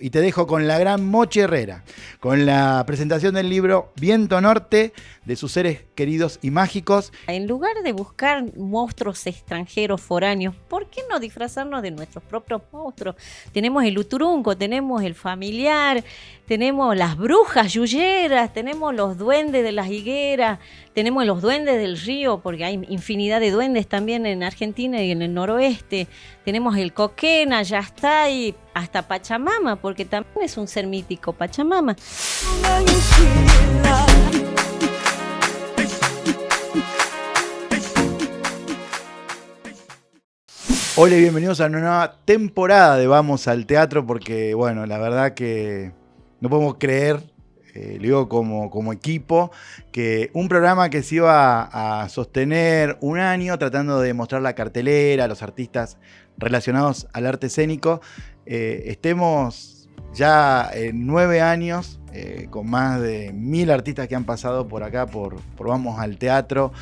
Y te dejo con la gran Mochi Herrera, con la presentación del libro Viento Norte, de sus seres queridos y mágicos. En lugar de buscar monstruos extranjeros foráneos, ¿por qué no disfrazarnos de nuestros propios monstruos? Tenemos el uturunco, tenemos el familiar, tenemos las brujas yuyeras, tenemos los duendes de las higueras, tenemos los duendes del río, porque hay infinidad de duendes también en Argentina y en el noroeste. Tenemos el coquena, ya está, y hasta Pachamama, porque también es un ser mítico, Pachamama. Hola y bienvenidos a una nueva temporada de Vamos al Teatro, porque bueno, la verdad que no podemos creer, lo digo como equipo, que un programa que se iba a sostener un año tratando de mostrar la cartelera, los artistas relacionados al arte escénico, estemos ya en 9 años, con más de 1000 artistas que han pasado por acá, por Vamos al Teatro,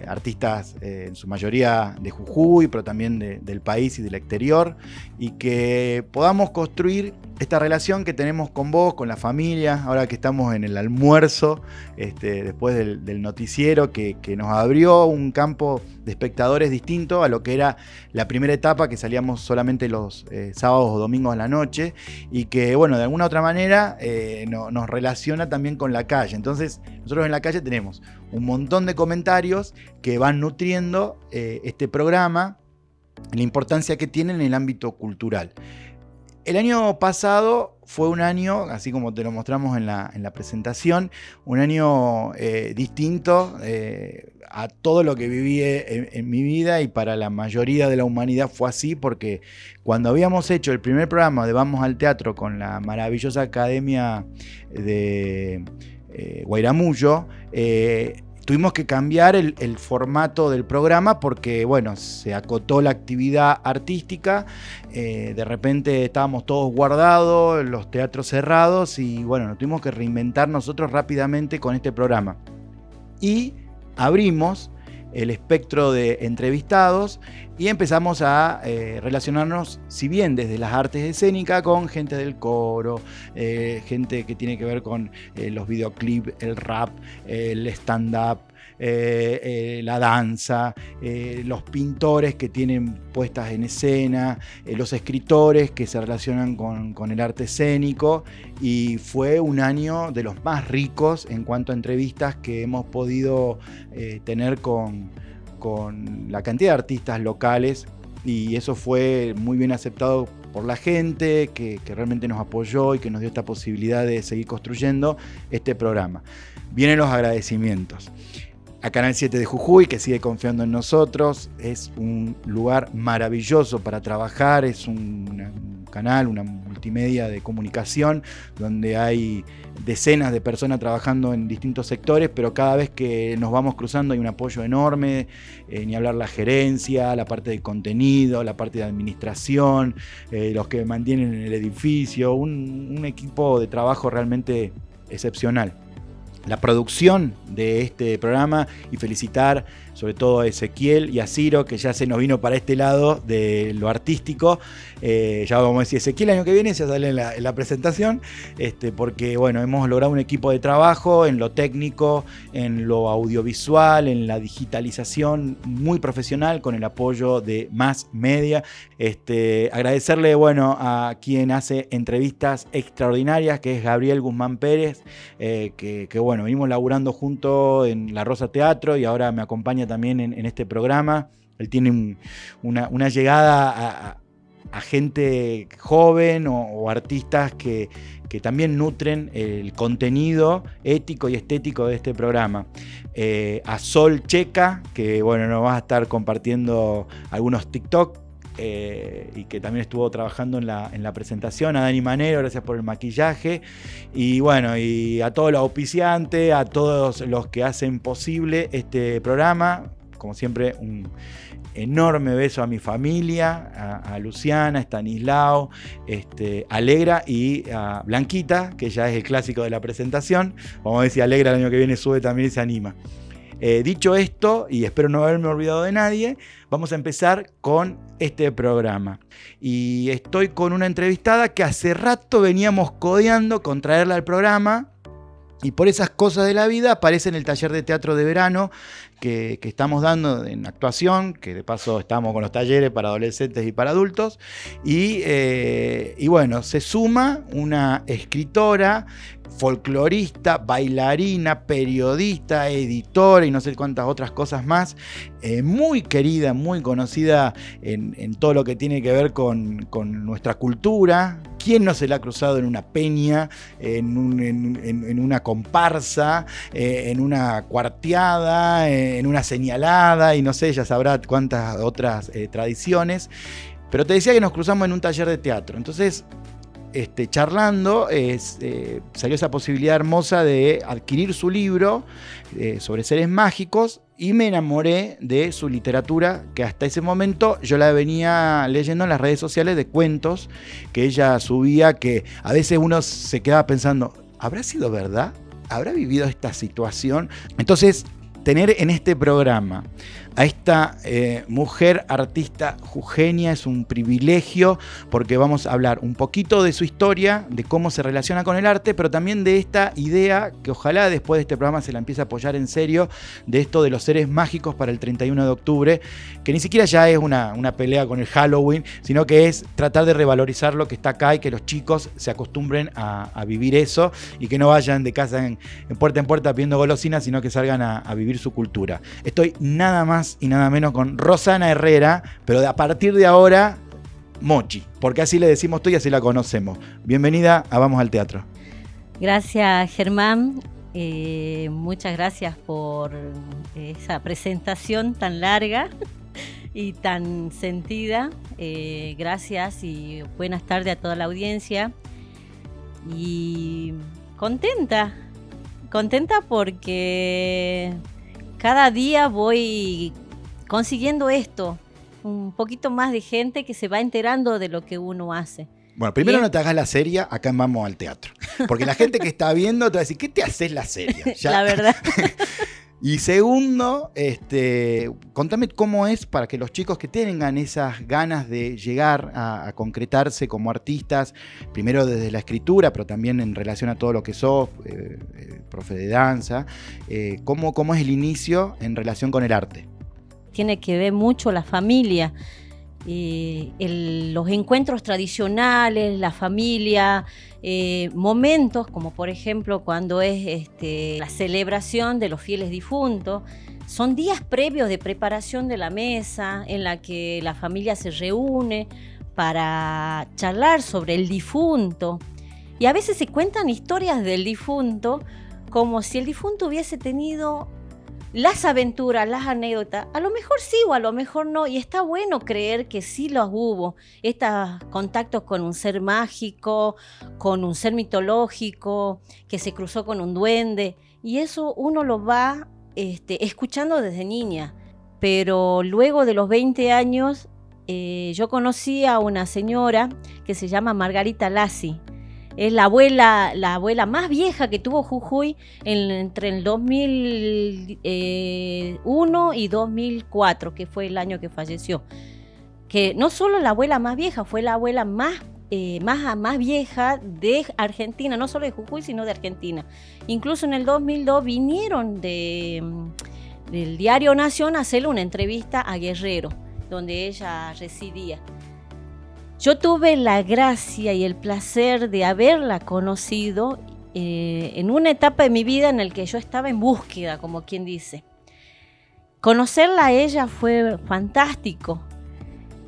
artistas en su mayoría de Jujuy, pero también del país y del exterior, y que podamos construir esta relación que tenemos con vos, con la familia, ahora que estamos en el almuerzo, después del noticiero, que nos abrió un campo de espectadores distinto a lo que era la primera etapa, que salíamos solamente los sábados o domingos a la noche, y que, bueno, de alguna otra manera nos relaciona también con la calle. Entonces, nosotros en la calle tenemos un montón de comentarios que van nutriendo este programa, la importancia que tiene en el ámbito cultural. El año pasado fue un año, así como te lo mostramos en la presentación, un año distinto a todo lo que viví en mi vida, y para la mayoría de la humanidad fue así, porque cuando habíamos hecho el primer programa de Vamos al Teatro con la maravillosa Academia de Guairamullo, tuvimos que cambiar el formato del programa porque, bueno, se acotó la actividad artística, de repente estábamos todos guardados, los teatros cerrados, y bueno, nos tuvimos que reinventar nosotros rápidamente con este programa. Y abrimos el espectro de entrevistados y empezamos a relacionarnos, si bien desde las artes escénicas, con gente del coro, gente que tiene que ver con los videoclips, el rap, el stand-up, la danza, los pintores que tienen puestas en escena, los escritores que se relacionan con el arte escénico, y fue un año de los más ricos en cuanto a entrevistas que hemos podido tener con la cantidad de artistas locales, y eso fue muy bien aceptado por la gente que realmente nos apoyó y que nos dio esta posibilidad de seguir construyendo este programa. Vienen los agradecimientos a Canal 7 de Jujuy, que sigue confiando en nosotros. Es un lugar maravilloso para trabajar, es un canal, una multimedia de comunicación, donde hay decenas de personas trabajando en distintos sectores, pero cada vez que nos vamos cruzando hay un apoyo enorme, ni hablar la gerencia, la parte de contenido, la parte de administración, los que mantienen el edificio, un equipo de trabajo realmente excepcional. La producción de este programa, y felicitar sobre todo a Ezequiel y a Ciro, que ya se nos vino para este lado de lo artístico. Ya vamos a decir Ezequiel el año que viene, ya sale en la presentación, porque bueno, hemos logrado un equipo de trabajo en lo técnico, en lo audiovisual, en la digitalización muy profesional, con el apoyo de Más Media. Agradecerle, bueno, a quien hace entrevistas extraordinarias, que es Gabriel Guzmán Pérez, que bueno, venimos laburando juntos en La Rosa Teatro, y ahora me acompaña también en este programa. Él tiene una llegada a gente joven o artistas que también nutren el contenido ético y estético de este programa. A Sol Checa, que bueno, nos va a estar compartiendo algunos TikTok, y que también estuvo trabajando en la presentación. A Dani Manero, gracias por el maquillaje. Y bueno, y a todos los auspiciantes, a todos los que hacen posible este programa. Como siempre, un enorme beso a mi familia, a Luciana, a Estanislao, Alegra y a Blanquita, que ya es el clásico de la presentación. Vamos a ver si Alegra el año que viene sube también y se anima. Dicho esto, y espero no haberme olvidado de nadie, vamos a empezar con este programa. Y estoy con una entrevistada que hace rato veníamos codeando con traerla al programa. Y por esas cosas de la vida aparece en el taller de teatro de verano que estamos dando en actuación, que de paso estamos con los talleres para adolescentes y para adultos. Y bueno, se suma una escritora, folclorista, bailarina, periodista, editora y no sé cuántas otras cosas más, muy querida, muy conocida en todo lo que tiene que ver con nuestra cultura. ¿Quién no se la ha cruzado en una peña, en una comparsa, en una cuarteada, en una señalada y no sé, ya sabrá cuántas otras tradiciones? Pero te decía que nos cruzamos en un taller de teatro. Entonces, charlando, salió esa posibilidad hermosa de adquirir su libro sobre seres mágicos y me enamoré de su literatura, que hasta ese momento yo la venía leyendo en las redes sociales de cuentos que ella subía, que a veces uno se quedaba pensando, ¿habrá sido verdad? ¿Habrá vivido esta situación? Entonces, tener en este programa a esta mujer artista jujeña es un privilegio, porque vamos a hablar un poquito de su historia, de cómo se relaciona con el arte, pero también de esta idea que ojalá después de este programa se la empiece a apoyar en serio, de esto de los seres mágicos para el 31 de octubre, que ni siquiera ya es una pelea con el Halloween, sino que es tratar de revalorizar lo que está acá y que los chicos se acostumbren a vivir eso y que no vayan de casa en puerta pidiendo golosinas, sino que salgan a vivir su cultura. Estoy nada más y nada menos con Rosana Herrera, pero a partir de ahora, Mochi, porque así le decimos tú y así la conocemos. Bienvenida a Vamos al Teatro. Gracias, Germán. Muchas gracias por esa presentación tan larga y tan sentida. Gracias y buenas tardes a toda la audiencia. Y contenta porque cada día voy consiguiendo esto, un poquito más de gente que se va enterando de lo que uno hace. Bueno, primero no te hagas la seria, acá en Vamos al Teatro. Porque la gente que está viendo te va a decir, ¿qué te haces la seria? ¿Ya? La verdad. Y segundo, contame cómo es para que los chicos que tengan esas ganas de llegar a concretarse como artistas, primero desde la escritura, pero también en relación a todo lo que sos, profe de danza, ¿cómo es el inicio en relación con el arte? Tiene que ver mucho la familia, los encuentros tradicionales, la familia, momentos como por ejemplo cuando es la celebración de los fieles difuntos. Son días previos de preparación de la mesa en la que la familia se reúne para charlar sobre el difunto. Y a veces se cuentan historias del difunto como si el difunto hubiese tenido las aventuras, las anécdotas. A lo mejor sí o a lo mejor no. Y está bueno creer que sí los hubo. Estos contactos con un ser mágico, con un ser mitológico, que se cruzó con un duende. Y eso uno lo va escuchando desde niña. Pero luego de los 20 años, yo conocí a una señora que se llama Margarita Lassi. Es la abuela más vieja que tuvo Jujuy entre el 2001 y 2004, que fue el año que falleció. Que no solo la abuela más vieja, fue la abuela más vieja de Argentina, no solo de Jujuy, sino de Argentina. Incluso en el 2002 vinieron del Diario Nación a hacerle una entrevista a Guerrero, donde ella residía. Yo tuve la gracia y el placer de haberla conocido en una etapa de mi vida en la que yo estaba en búsqueda, como quien dice. Conocerla a ella fue fantástico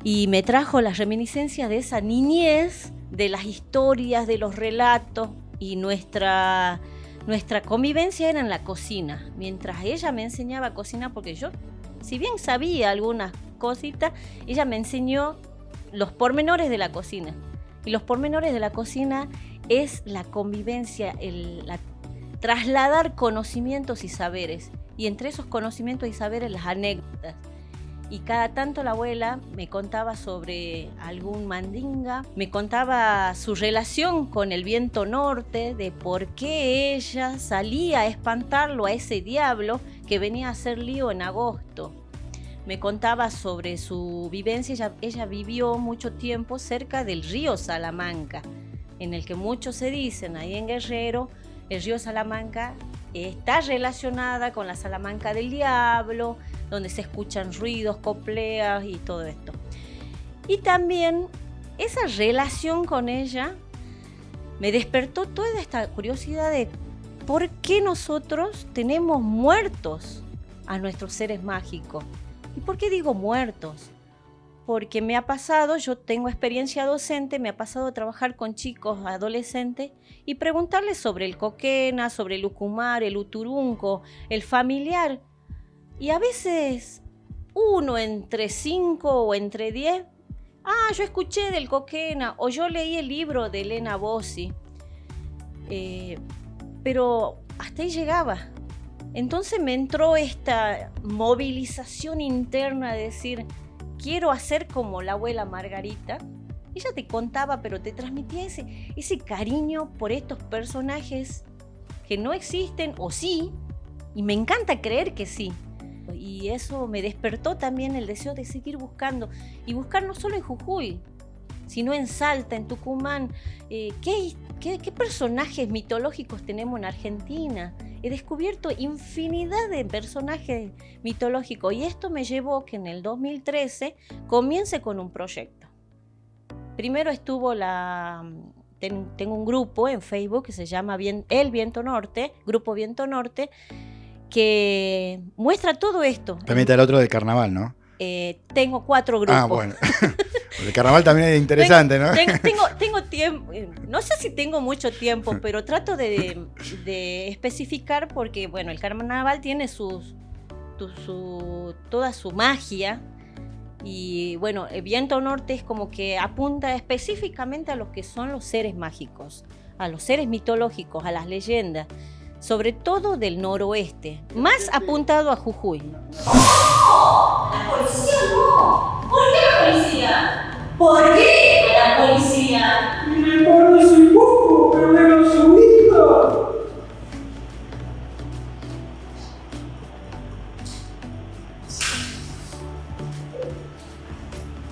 y me trajo las reminiscencias de esa niñez, de las historias, de los relatos, y nuestra convivencia era en la cocina. Mientras ella me enseñaba a cocinar, porque yo, si bien sabía algunas cositas, ella me enseñó los pormenores de la cocina. Y los pormenores de la cocina es la convivencia, trasladar conocimientos y saberes. Y entre esos conocimientos y saberes, las anécdotas. y cada tanto la abuela me contaba sobre algún mandinga, me contaba su relación con el viento norte, de por qué ella salía a espantarlo a ese diablo que venía a hacer lío en agosto. Me contaba sobre su vivencia, ella vivió mucho tiempo cerca del río Salamanca, en el que muchos se dicen, ahí en Guerrero, el río Salamanca está relacionada con la Salamanca del Diablo, donde se escuchan ruidos, copleas y todo esto. Y también esa relación con ella me despertó toda esta curiosidad de por qué nosotros tenemos muertos a nuestros seres mágicos. ¿Y por qué digo muertos? Porque me ha pasado, yo tengo experiencia docente, me ha pasado trabajar con chicos, adolescentes, y preguntarles sobre el coquena, sobre el ucumar, el uturunco, el familiar. Y a veces uno entre 5 o entre 10, yo escuché del coquena, o yo leí el libro de Elena Bossi, pero hasta ahí llegaba. Entonces me entró esta movilización interna de decir, quiero hacer como la abuela Margarita. Ella te contaba, pero te transmitía ese cariño por estos personajes que no existen, o sí, y me encanta creer que sí. Y eso me despertó también el deseo de seguir buscando, y buscar no solo en Jujuy, sino en Salta, en Tucumán. ¿Qué personajes mitológicos tenemos en Argentina? He descubierto infinidad de personajes mitológicos, y esto me llevó que en el 2013 comience con un proyecto. Primero estuvo tengo un grupo en Facebook que se llama El Viento Norte, Grupo Viento Norte, que muestra todo esto. También está el otro del carnaval, ¿no? Tengo 4 grupos. Bueno. El carnaval también es interesante, ¿no? Tengo tiempo, no sé si tengo mucho tiempo, pero trato de especificar porque, bueno, el carnaval tiene toda su magia, y bueno, el Viento Norte es como que apunta específicamente a lo que son los seres mágicos, a los seres mitológicos, a las leyendas, sobre todo del noroeste, más apuntado a Jujuy. ¡La policía no! ¿Por qué la policía? ¿Por qué la policía? Me parece poco, pero era su hija.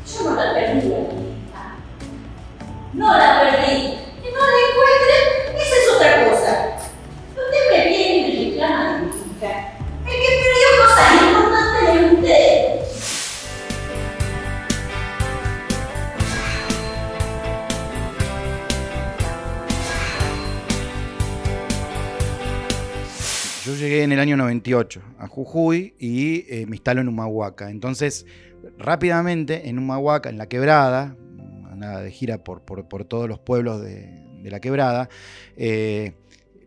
Yo no la perdí, mi hija. No la perdí. Que no la encuentre, esa es otra cosa. Usted me viene y me reclama de mi hija. El que perdió cosas importantes es usted. Yo llegué en el año 98 a Jujuy y me instalo en Humahuaca. Entonces, rápidamente en Humahuaca, en La Quebrada, andaba de gira por todos los pueblos de La Quebrada,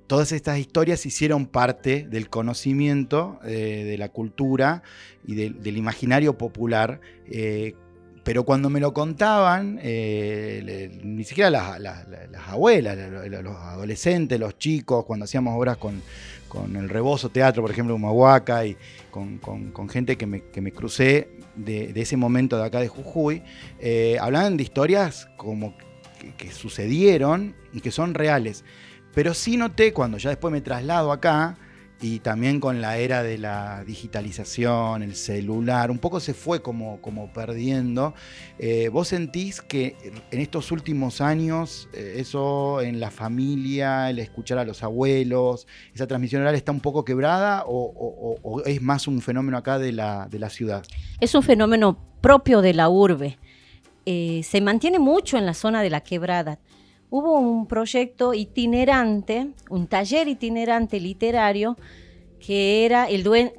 todas estas historias hicieron parte del conocimiento, de la cultura y del imaginario popular. Pero cuando me lo contaban, ni siquiera las abuelas, los adolescentes, los chicos, cuando hacíamos obras con el Rebozo Teatro, por ejemplo, en Humahuaca, y con gente que me crucé de ese momento de acá de Jujuy, hablaban de historias como que sucedieron y que son reales. Pero sí noté, cuando ya después me traslado acá, y también con la era de la digitalización, el celular, un poco se fue como perdiendo. ¿Vos sentís que en estos últimos años eso en la familia, el escuchar a los abuelos, esa transmisión oral está un poco quebrada, o es más un fenómeno acá de la ciudad? Es un fenómeno propio de la urbe. Se mantiene mucho en la zona de La Quebrada. Hubo un proyecto itinerante, un taller itinerante literario, que era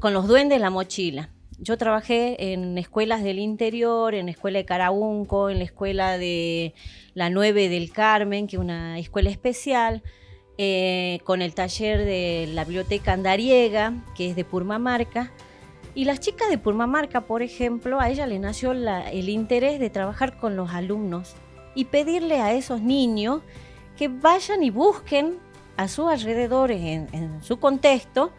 con los duendes la mochila. Yo trabajé en escuelas del interior, en la escuela de Caraunco, en la escuela de la 9 del Carmen, que es una escuela especial, con el taller de la biblioteca Andariega, que es de Purmamarca. Y las chicas de Purmamarca, por ejemplo, a ella les nació el interés de trabajar con los alumnos y pedirle a esos niños que vayan y busquen a sus alrededores, en su contexto,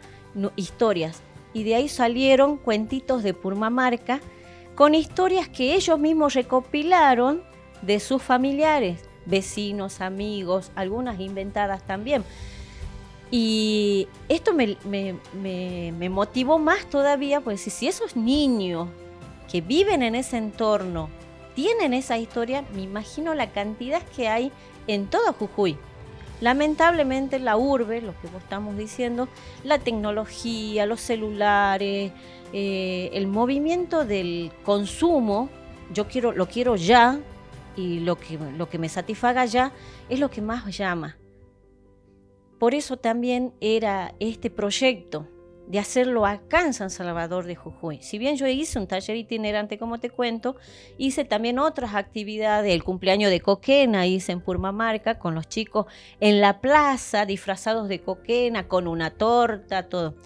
historias. Y de ahí salieron cuentitos de Purmamarca con historias que ellos mismos recopilaron de sus familiares, vecinos, amigos, algunas inventadas también. Y esto me motivó más todavía, pues si esos niños que viven en ese entorno tienen esa historia, me imagino la cantidad que hay en todo Jujuy. Lamentablemente la urbe, lo que vos estamos diciendo, la tecnología, los celulares, el movimiento del consumo, lo quiero ya, y lo que me satisfaga ya es lo que más llama. Por eso también era este proyecto de hacerlo acá en San Salvador de Jujuy. Si bien yo hice un taller itinerante, como te cuento, hice también otras actividades, el cumpleaños de Coquena hice en Purmamarca con los chicos en la plaza, disfrazados de Coquena, con una torta, todo.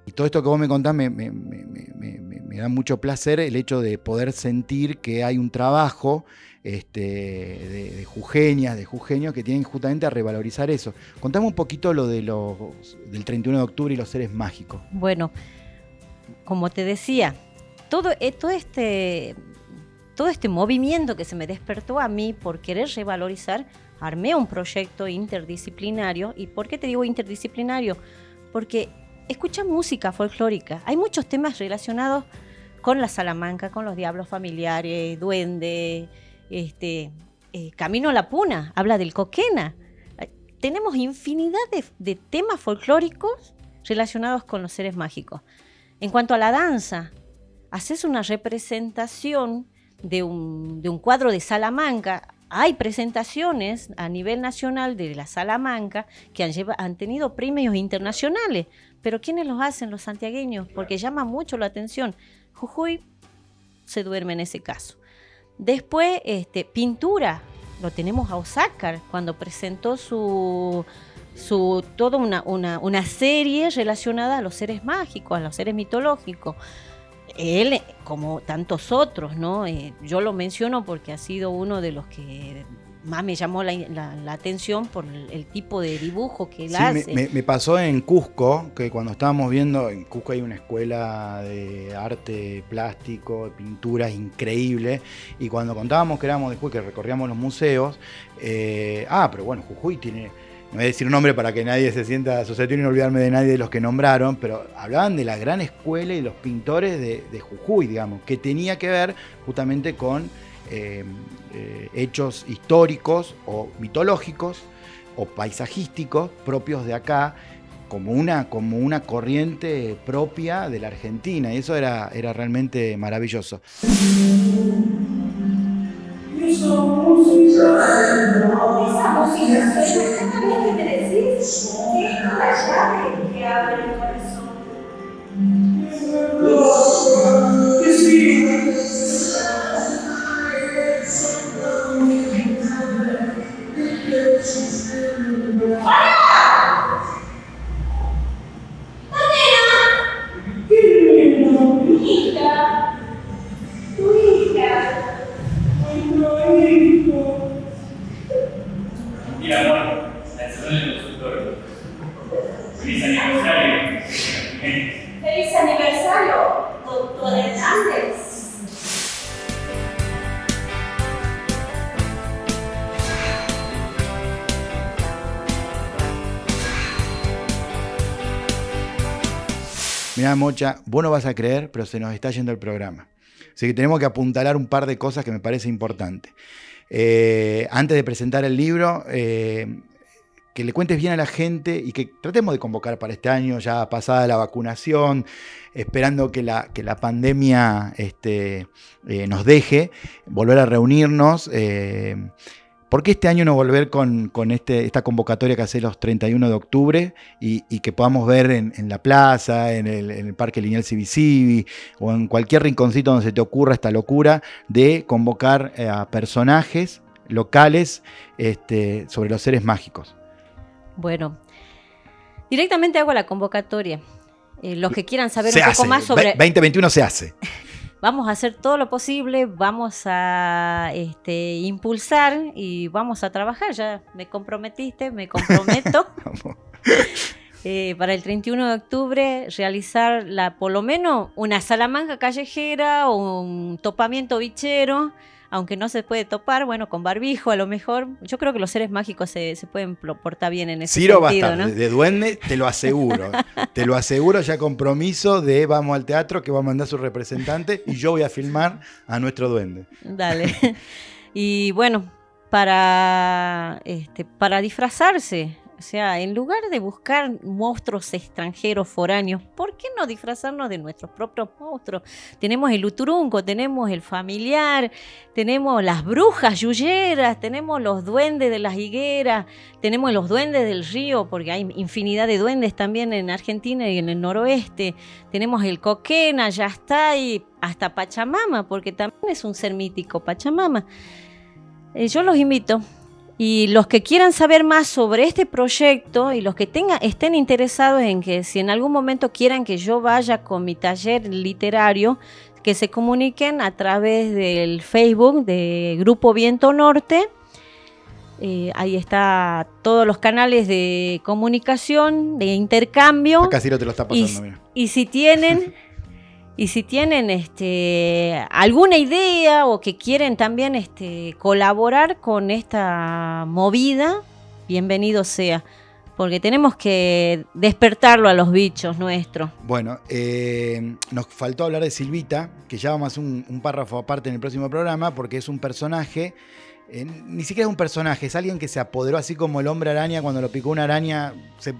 Y todo esto que vos me contás me da mucho placer el hecho de poder sentir que hay un trabajo de jujeñas, de jujeños que tienen justamente a revalorizar eso. Contame un poquito lo de del 31 de octubre y los seres mágicos. Bueno, como te decía, todo este movimiento que se me despertó a mí por querer revalorizar, armé un proyecto interdisciplinario. ¿Y por qué te digo interdisciplinario? Porque escucha música folclórica. Hay muchos temas relacionados con la Salamanca, con los diablos familiares, duende, Camino a la Puna, habla del Coquena. Tenemos infinidad de temas folclóricos relacionados con los seres mágicos. En cuanto a la danza, haces una representación de un cuadro de Salamanca. Hay presentaciones a nivel nacional de la Salamanca que han tenido premios internacionales, pero ¿quiénes los hacen? Los santiagueños, porque llama mucho la atención. Jujuy se duerme en ese caso. Después, pintura, lo tenemos a Osácar, cuando presentó toda una serie relacionada a los seres mágicos, a los seres mitológicos. Él, como tantos otros, ¿no? Yo lo menciono porque ha sido uno de los que más me llamó la atención por el tipo de dibujo que él hace. Me pasó en Cusco, que cuando estábamos viendo, en Cusco hay una escuela de arte plástico, de pinturas increíble, y cuando contábamos que éramos de Jujuy, que recorríamos los museos, pero bueno, Jujuy tiene... No voy a decir un nombre para que nadie se sienta asociativo y no olvidarme de nadie de los que nombraron, pero hablaban de la gran escuela y los pintores de Jujuy, digamos, que tenía que ver justamente con hechos históricos o mitológicos o paisajísticos propios de acá, como una corriente propia de la Argentina, y eso era realmente maravilloso. Esa música suena cada vez que me decís que es una llave que abre el corazón. es verdad que sí. Mira, amor, la encerré en el consultorio. ¡Feliz aniversario! ¡Feliz aniversario, doctor Hernández! Mirá, Mocha, vos no vas a creer, pero se nos está yendo el programa. Así que tenemos que apuntalar un par de cosas que me parece importante. Antes de presentar el libro, que le cuentes bien a la gente y que tratemos de convocar para este año, ya pasada la vacunación, esperando que la pandemia nos deje, volver a reunirnos. ¿Por qué este año no volver con esta convocatoria que hace los 31 de octubre y que podamos ver en la plaza, en el Parque Lineal Civi o en cualquier rinconcito donde se te ocurra esta locura de convocar a personajes locales sobre los seres mágicos? Bueno, directamente hago la convocatoria. Los que quieran saber Se un poco hace. más sobre... 2021 se hace. Vamos a hacer todo lo posible, vamos a impulsar y vamos a trabajar. Ya me comprometiste, me comprometo. para el 31 de octubre realizar por lo menos una salamanga callejera o un topamiento bichero, aunque no se puede topar, bueno, con barbijo a lo mejor. Yo creo que los seres mágicos se pueden portar bien en ese Ciro sentido, va a estar ¿no? de duende, te lo aseguro. Te lo aseguro, ya compromiso de Vamos al Teatro, que va a mandar su representante y yo voy a filmar a nuestro duende. Dale. Y bueno, para disfrazarse, o sea, en lugar de buscar monstruos extranjeros foráneos, ¿por qué no disfrazarnos de nuestros propios monstruos? Tenemos el uturunco, tenemos el familiar, tenemos las brujas yuyeras, tenemos los duendes de las higueras, tenemos los duendes del río, porque hay infinidad de duendes también en Argentina y en el noroeste. Tenemos el coquena, ya está, y hasta Pachamama, porque también es un ser mítico, Pachamama. Yo los invito. Y los que quieran saber más sobre este proyecto y los que estén interesados en que si en algún momento quieran que yo vaya con mi taller literario, que se comuniquen a través del Facebook de Grupo Viento Norte. Ahí está todos los canales de comunicación, de intercambio. Acá Ciro te lo está pasando, mira. Y si tienen alguna idea o que quieren también colaborar con esta movida, bienvenido sea, porque tenemos que despertarlo a los bichos nuestros. Bueno, nos faltó hablar de Silvita, que ya vamos a hacer un párrafo aparte en el próximo programa, porque es un personaje, ni siquiera es un personaje, es alguien que se apoderó, así como el hombre araña, cuando lo picó una araña se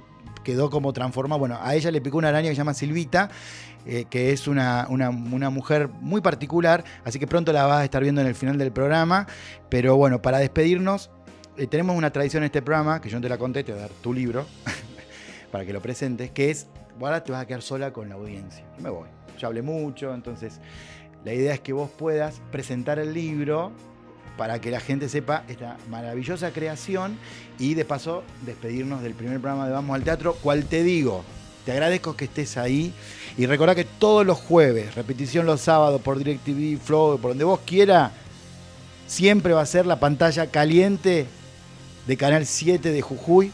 quedó como transformado. Bueno, a ella le picó una araña que se llama Silvita, que es una mujer muy particular, así que pronto la vas a estar viendo en el final del programa. Pero bueno, para despedirnos, tenemos una tradición en este programa, que yo no te la conté, te voy a dar tu libro, para que lo presentes, que es, ahora te vas a quedar sola con la audiencia. Yo me voy, ya hablé mucho, entonces la idea es que vos puedas presentar el libro para que la gente sepa esta maravillosa creación y de paso despedirnos del primer programa de Vamos al Teatro, cual te digo, te agradezco que estés ahí y recordá que todos los jueves, repetición los sábados por DirecTV, Flow, por donde vos quieras, siempre va a ser la pantalla caliente de Canal 7 de Jujuy,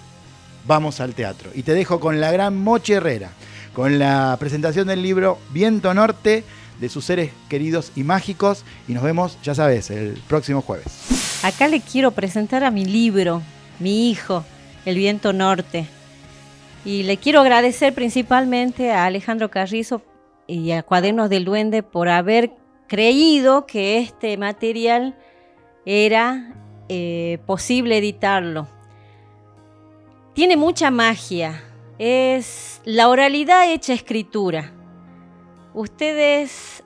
Vamos al Teatro. Y te dejo con la gran Mochi Herrera, con la presentación del libro Viento Norte, de sus seres queridos y mágicos, y nos vemos, ya sabes, el próximo jueves. Acá le quiero presentar a mi libro, mi hijo, El Viento Norte. Y le quiero agradecer principalmente a Alejandro Carrizo y a Cuadernos del Duende por haber creído que este material era posible editarlo. Tiene mucha magia, es la oralidad hecha escritura. Ustedes,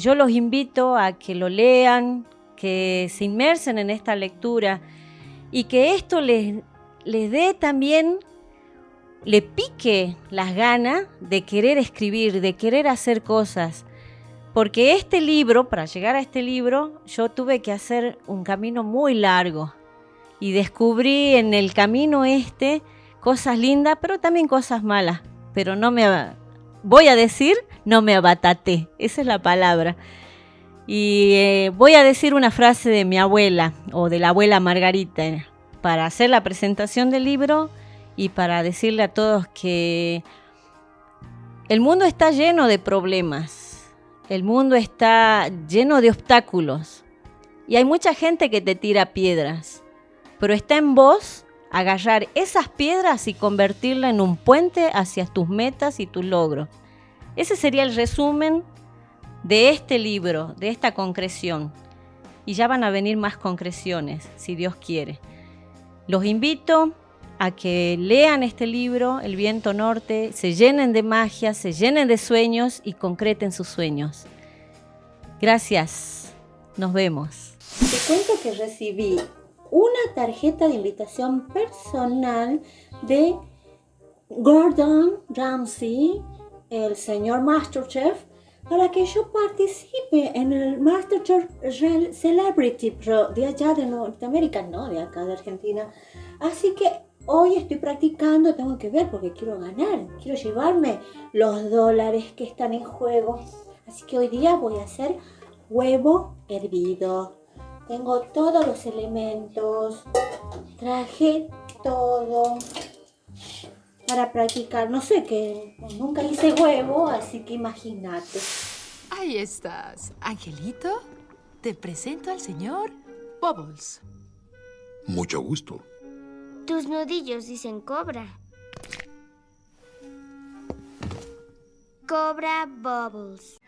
yo los invito a que lo lean, que se inmersen en esta lectura y que esto les dé también, le pique las ganas de querer escribir, de querer hacer cosas. Porque este libro, para llegar a este libro, yo tuve que hacer un camino muy largo y descubrí en el camino cosas lindas, pero también cosas malas. Pero no me abataté, esa es la palabra. Y voy a decir una frase de mi abuela o de la abuela Margarita para hacer la presentación del libro y para decirle a todos que el mundo está lleno de problemas, el mundo está lleno de obstáculos y hay mucha gente que te tira piedras, pero está en vos agarrar esas piedras y convertirlas en un puente hacia tus metas y tus logros. Ese sería el resumen de este libro, de esta concreción. Y ya van a venir más concreciones, si Dios quiere. Los invito a que lean este libro, El Viento Norte, se llenen de magia, se llenen de sueños y concreten sus sueños. Gracias. Nos vemos. Te cuento que recibí una tarjeta de invitación personal de Gordon Ramsay, el señor Masterchef, para que yo participe en el Masterchef Celebrity Pro de allá de Norteamérica, no de acá de Argentina. Así que hoy estoy practicando, tengo que ver porque quiero ganar, quiero llevarme los dólares que están en juego. Así que hoy día voy a hacer huevo hervido. Tengo todos los elementos, traje todo. para practicar. No sé qué, nunca hice huevo, así que imagínate. Ahí estás. Angelito, te presento al señor Bubbles. Mucho gusto. Tus nudillos dicen cobra. Cobra Bubbles.